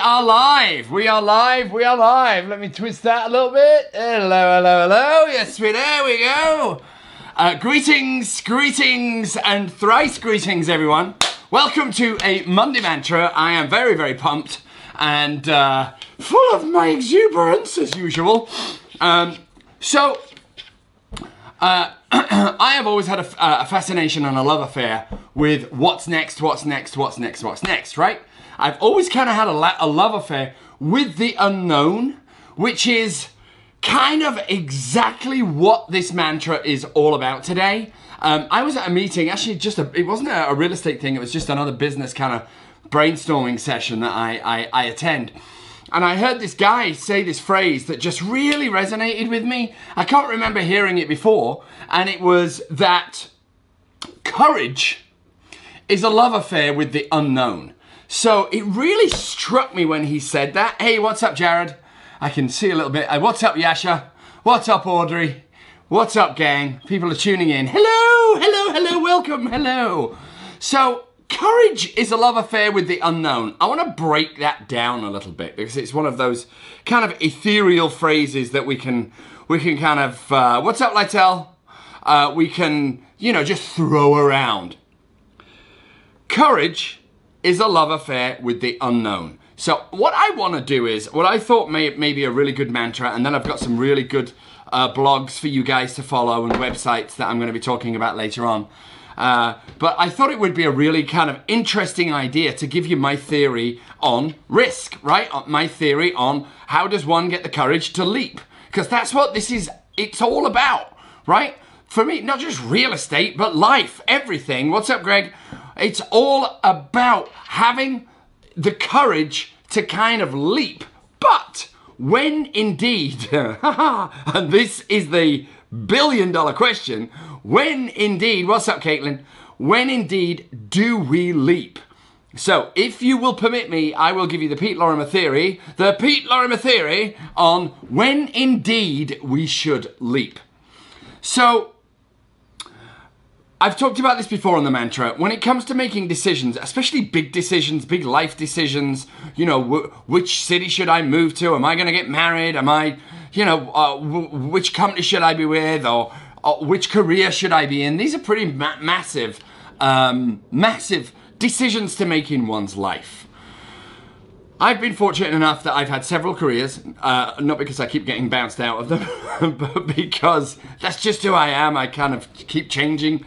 are live. We are live. We are live. Let me twist that a little bit. Hello, hello, hello. Yes, there we go. Greetings, greetings, and thrice greetings, everyone. Welcome to a Monday Mantra. I am very, very pumped and full of my exuberance as usual. I have always had a fascination and a love affair with what's next, right? I've always kind of had a love affair with the unknown, which is kind of exactly what this mantra is all about today. I was at a meeting, actually it wasn't a real estate thing, it was just another business kind of brainstorming session that I attend. And I heard this guy say this phrase that just really resonated with me. I can't remember hearing it before, and it was that courage is a love affair with the unknown. So it really struck me when he said that. Hey, what's up, Jared? I can see a little bit. What's up, Yasha? What's up, Audrey? What's up, gang? People are tuning in. Hello, hello, hello, welcome, hello. So courage is a love affair with the unknown. I want to break that down a little bit because it's one of those kind of ethereal phrases that we can kind of, what's up, Lytel? We can, just throw around. Courage is a love affair with the unknown. So what I want to do is, what I thought may be a really good mantra, and then I've got some really good blogs for you guys to follow and websites that I'm going to be talking about later on. But I thought it would be a really kind of interesting idea to give you my theory on risk, right? My theory on how does one get the courage to leap? Because that's what it's all about, right? For me, not just real estate, but life, everything. What's up, Greg? It's all about having the courage to kind of leap. But when indeed, and this is the billion-dollar question, when indeed, what's up, Caitlin? When indeed do we leap? So if you will permit me, I will give you the Pete Lorimer theory on when indeed we should leap. So I've talked about this before on the mantra. When it comes to making decisions, especially big decisions, big life decisions, which city should I move to? Am I going to get married? Am I, which company should I be with? Or which career should I be in? These are pretty massive decisions to make in one's life. I've been fortunate enough that I've had several careers, not because I keep getting bounced out of them, but because that's just who I am. I kind of keep changing,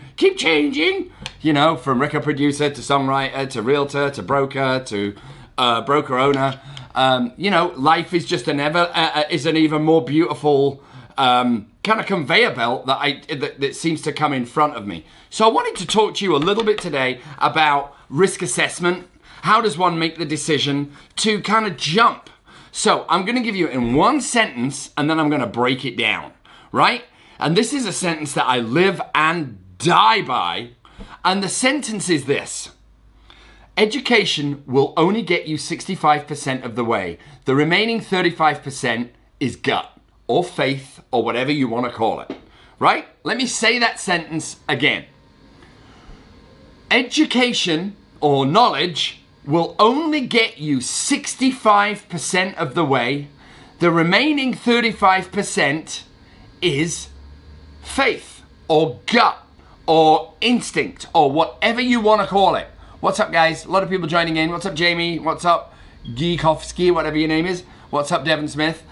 from record producer to songwriter to realtor to broker to broker owner. Life is just an even more beautiful kind of conveyor belt that seems to come in front of me. So I wanted to talk to you a little bit today about risk assessment. How does one make the decision to kind of jump? So I'm going to give you in one sentence and then I'm going to break it down, right? And this is a sentence that I live and die by. And the sentence is this: education will only get you 65% of the way. The remaining 35% is gut or faith or whatever you want to call it, right? Let me say that sentence again. Education or knowledge will only get you 65% of the way. The remaining 35% is faith or gut or instinct or whatever you want to call it. What's up, guys? A lot of people joining in. What's up, Jamie? What's up, Geekovsky, whatever your name is? What's up, Devin Smith?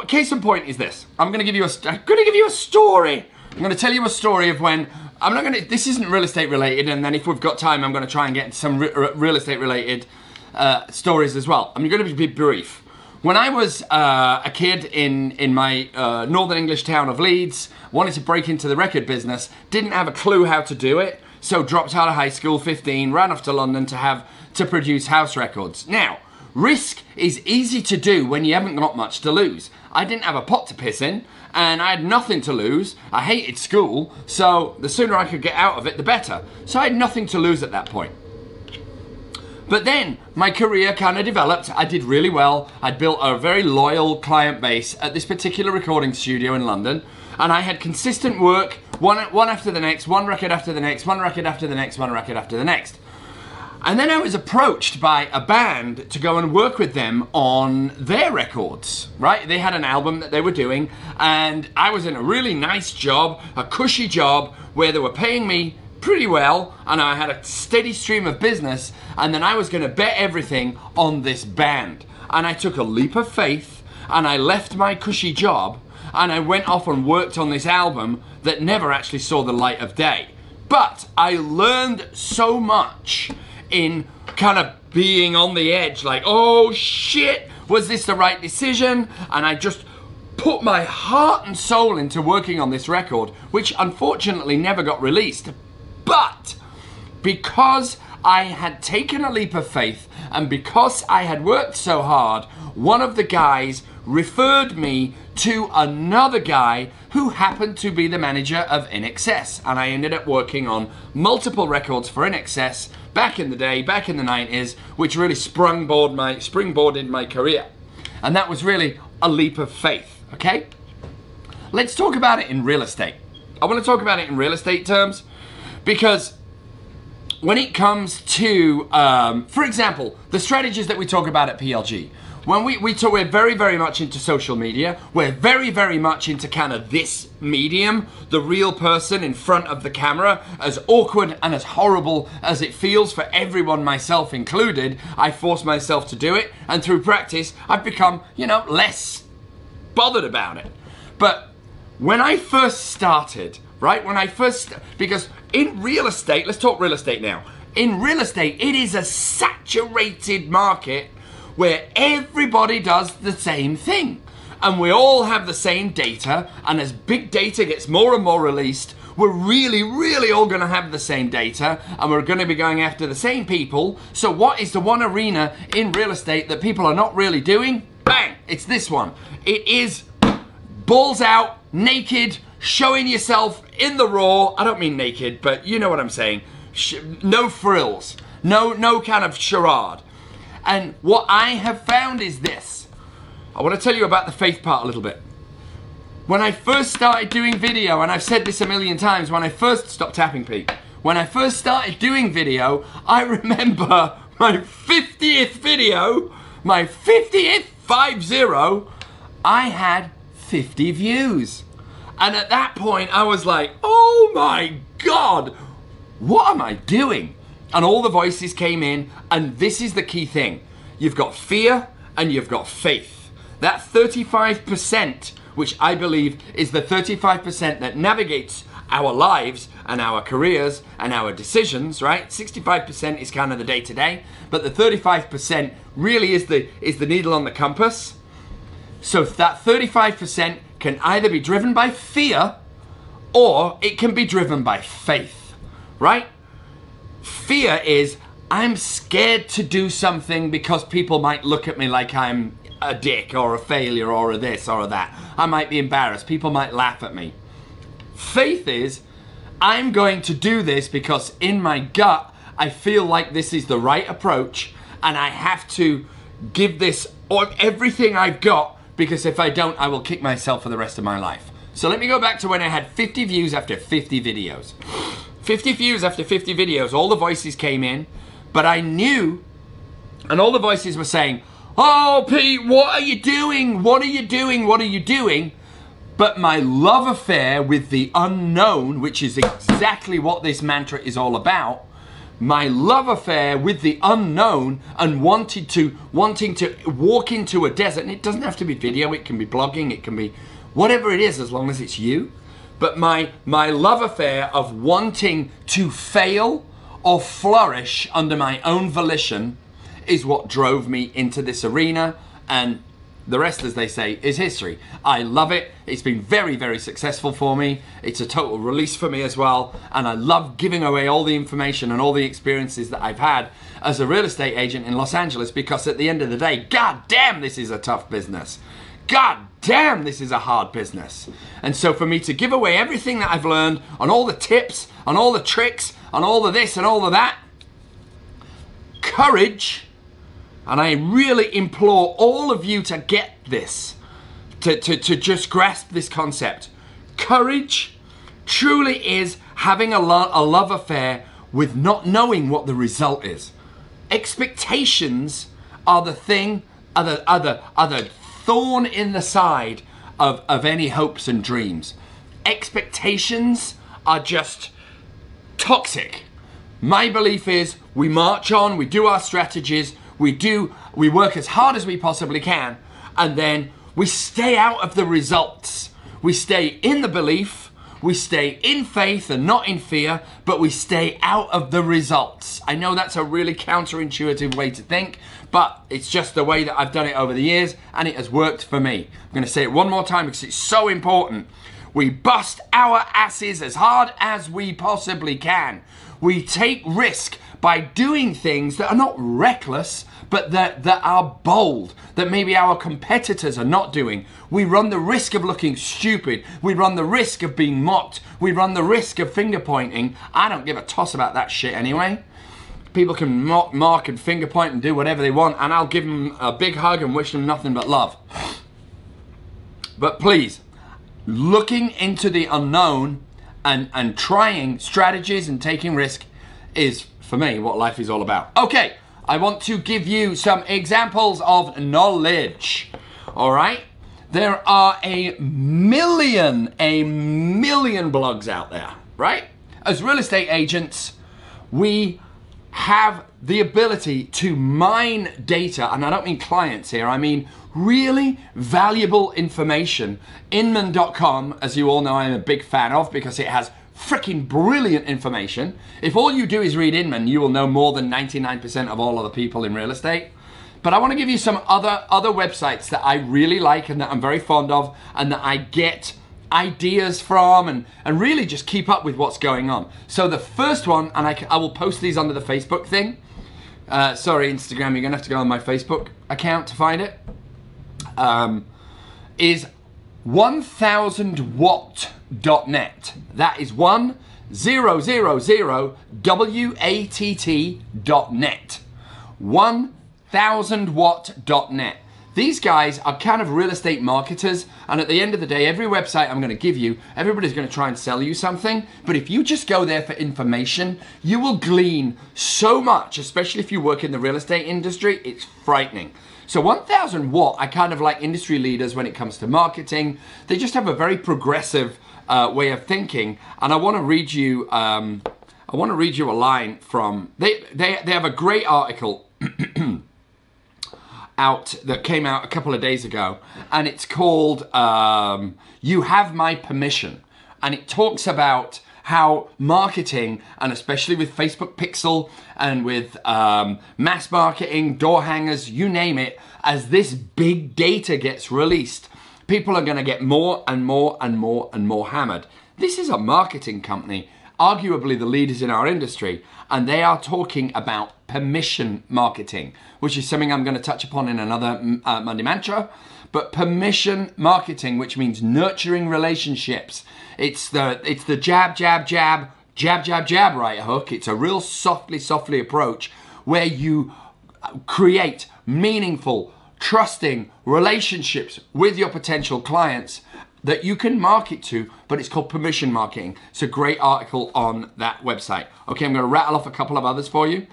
Case in point is this. I'm going to give you a story. I'm going to tell you a story of when this isn't real estate related, and then if we've got time, I'm going to try and get into some real estate related stories as well. I'm going to be brief. When I was a kid in my northern English town of Leeds, wanted to break into the record business, didn't have a clue how to do it, so dropped out of high school, 15, ran off to London to produce house records. Now, risk is easy to do when you haven't got much to lose. I didn't have a pot to piss in, and I had nothing to lose. I hated school, so the sooner I could get out of it, the better. So I had nothing to lose at that point. But then my career kind of developed. I did really well. I'd built a very loyal client base at this particular recording studio in London, and I had consistent work, one after the next, one record after the next, one record after the next, one record after the next. And then I was approached by a band to go and work with them on their records, right? They had an album that they were doing, and I was in a really nice job, a cushy job, where they were paying me pretty well, and I had a steady stream of business, and then I was gonna bet everything on this band. And I took a leap of faith, and I left my cushy job, and I went off and worked on this album that never actually saw the light of day. But I learned so much in kind of being on the edge, like, oh shit, was this the right decision? And I just put my heart and soul into working on this record, which unfortunately never got released. But because I had taken a leap of faith, and because I had worked so hard, one of the guys referred me to another guy who happened to be the manager of INXS, and I ended up working on multiple records for INXS back in the day, back in the 90s, which really springboarded my career. And that was really a leap of faith, okay? Let's talk about it in real estate. I want to talk about it in real estate terms, because when it comes to, for example, the strategies that we talk about at PLG, when we're very, very much into social media, we're very, very much into kind of this medium, the real person in front of the camera, as awkward and as horrible as it feels for everyone, myself included. I force myself to do it, and through practice, I've become, you know, less bothered about it. But when I first started, right, because in real estate, let's talk real estate now. In real estate, it is a saturated market where everybody does the same thing. And we all have the same data, and as big data gets more and more released, we're really, really all gonna have the same data, and we're gonna be going after the same people. So what is the one arena in real estate that people are not really doing? Bang, it's this one. It is balls out, naked, showing yourself in the raw. I don't mean naked, but you know what I'm saying. No frills, no kind of charade. And what I have found is this. I want to tell you about the faith part a little bit. When I first started doing video, and I've said this a million times, when I first, stop tapping, Pete. When I first started doing video, I remember my 50th video, my 50th, 50, I had 50 views. And at that point, I was like, oh my God, what am I doing? And all the voices came in, and this is the key thing. You've got fear and you've got faith. That 35%, which I believe is the 35% that navigates our lives and our careers and our decisions, right? 65% is kind of the day-to-day, but the 35% really is the needle on the compass. So that 35% can either be driven by fear or it can be driven by faith, right? Fear is, I'm scared to do something because people might look at me like I'm a dick or a failure or a this or a that. I might be embarrassed. People might laugh at me. Faith is, I'm going to do this because in my gut, I feel like this is the right approach, and I have to give this everything I've got, because if I don't, I will kick myself for the rest of my life. So let me go back to when I had 50 views after 50 videos. 50 views after 50 videos, all the voices came in, but I knew, and all the voices were saying, oh, Pete, what are you doing? What are you doing? What are you doing? But my love affair with the unknown, which is exactly what this mantra is all about, my love affair with the unknown and wanting to walk into a desert, and it doesn't have to be video, it can be blogging, it can be whatever it is, as long as it's you. But my love affair of wanting to fail or flourish under my own volition is what drove me into this arena, and the rest, as they say, is history. I love it. It's been very, very successful for me. It's a total release for me as well, and I love giving away all the information and all the experiences that I've had as a real estate agent in Los Angeles, because at the end of the day, god damn, this is a tough business. God damn, this is a hard business. And so for me to give away everything that I've learned, on all the tips, on all the tricks, on all of this and all of that, courage. And I really implore all of you to get this, to just grasp this concept. Courage truly is having a love affair with not knowing what the result is. Expectations are the thing, are the thorn in the side of any hopes and dreams. Expectations are just toxic. My belief is we march on, we do our strategies, we work as hard as we possibly can, and then we stay out of the results. We stay in the belief, we stay in faith and not in fear, but we stay out of the results. I know that's a really counterintuitive way to think, but it's just the way that I've done it over the years, and it has worked for me. I'm going to say it one more time because it's so important. We bust our asses as hard as we possibly can. We take risk by doing things that are not reckless, but that are bold, that maybe our competitors are not doing. We run the risk of looking stupid. We run the risk of being mocked. We run the risk of finger pointing. I don't give a toss about that shit anyway. People can mock, mark, and finger point and do whatever they want, and I'll give them a big hug and wish them nothing but love. But please, looking into the unknown and trying strategies and taking risk is, for me, what life is all about. Okay, I want to give you some examples of knowledge. All right, there are a million blogs out there, right? As real estate agents, we have the ability to mine data, and I don't mean clients here, I mean really valuable information. Inman.com, as you all know, I'm a big fan of because it has freaking brilliant information. If all you do is read Inman, you will know more than 99% of all other people in real estate. But I want to give you some other websites that I really like and that I'm very fond of and that I get ideas from and really just keep up with what's going on. So the first one, and I will post these under the Facebook thing. Sorry, Instagram, you're going to have to go on my Facebook account to find it. Is 1000watt.net. That is 1000watt.net. 1000watt.net. These guys are kind of real estate marketers, and at the end of the day, every website I'm going to give you, everybody's going to try and sell you something, but if you just go there for information, you will glean so much, especially if you work in the real estate industry. It's frightening. So 1000 watt, I kind of like industry leaders when it comes to marketing. They just have a very progressive way of thinking, and I want to read you a line from, they have a great article out that came out a couple of days ago, and it's called You Have My Permission, and it talks about how marketing, and especially with Facebook Pixel and with mass marketing, door hangers, you name it, as this big data gets released, people are going to get more and more and more and more hammered. This is a marketing company, arguably the leaders in our industry, and they are talking about permission marketing, which is something I'm going to touch upon in another Monday Mantra. But permission marketing, which means nurturing relationships. It's the jab, jab, jab, jab, jab, jab right hook. It's a real softly approach where you create meaningful, trusting relationships with your potential clients that you can market to, but it's called permission marketing. It's a great article on that website. Okay, I'm going to rattle off a couple of others for you.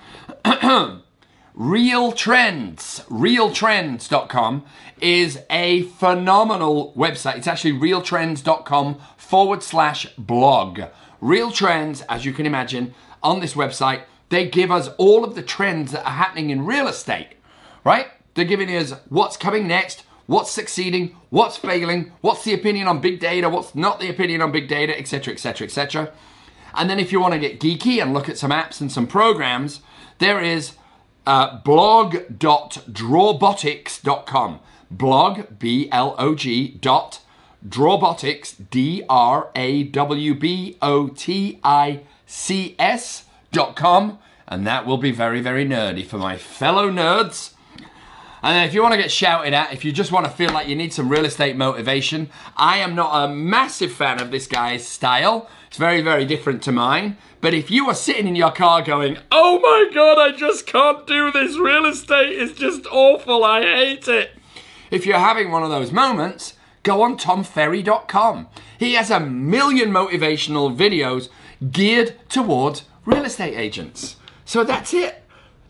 realtrends.com is a phenomenal website. It's actually realtrends.com/blog. Real Trends, as you can imagine, on this website, they give us all of the trends that are happening in real estate, right? They're giving us what's coming next, what's succeeding, what's failing, what's the opinion on big data, what's not the opinion on big data, etc., etc., etc. And then if you want to get geeky and look at some apps and some programs, there is blog.drawbotics.com. Blog, B-L-O-G, dot, drawbotics, D-R-A-W-B-O-T-I-C-S.com. And that will be very, very nerdy for my fellow nerds. And if you want to get shouted at, if you just want to feel like you need some real estate motivation, I am not a massive fan of this guy's style. It's very, very different to mine. But if you are sitting in your car going, oh my God, I just can't do this. Real estate is just awful. I hate it. If you're having one of those moments, go on tomferry.com. He has a million motivational videos geared towards real estate agents. So that's it.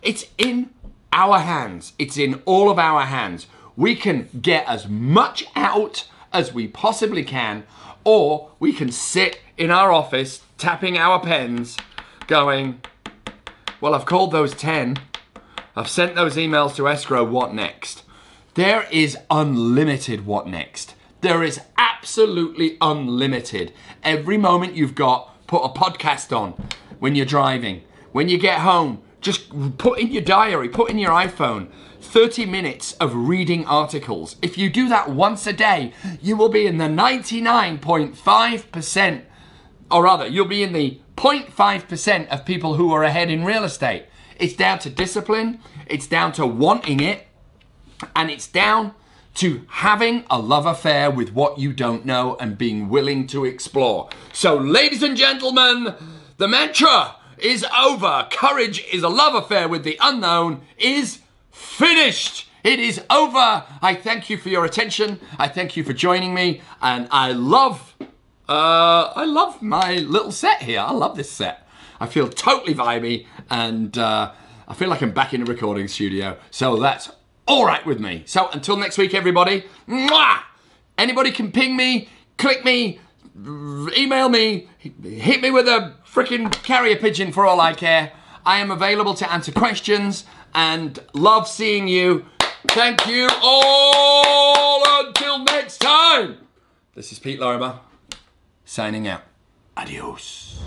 It's in our hands. It's in all of our hands. We can get as much out as we possibly can, or we can sit in our office tapping our pens going, well, I've called those 10. I've sent those emails to escrow. What next? There is unlimited what next. There is absolutely unlimited. Every moment you've got, put a podcast on when you're driving. When you get home, just put in your diary, put in your iPhone, 30 minutes of reading articles. If you do that once a day, you will be in the 99.5%, or rather, you'll be in the 0.5% of people who are ahead in real estate. It's down to discipline, it's down to wanting it, and it's down to having a love affair with what you don't know and being willing to explore. So, ladies and gentlemen, the mantra is over. Courage is a love affair with the unknown is finished. It is over. I thank you for your attention. I thank you for joining me, and I love my little set here. I love this set. I feel totally vibey, and I feel like I'm back in a recording studio. So that's all right with me. So until next week, everybody. Mwah! Anybody can ping me, click me, email me, hit me with a freaking carrier pigeon for all I care. I am available to answer questions and love seeing you. Thank you all until next time. This is Pete Lorimer signing out. Adios.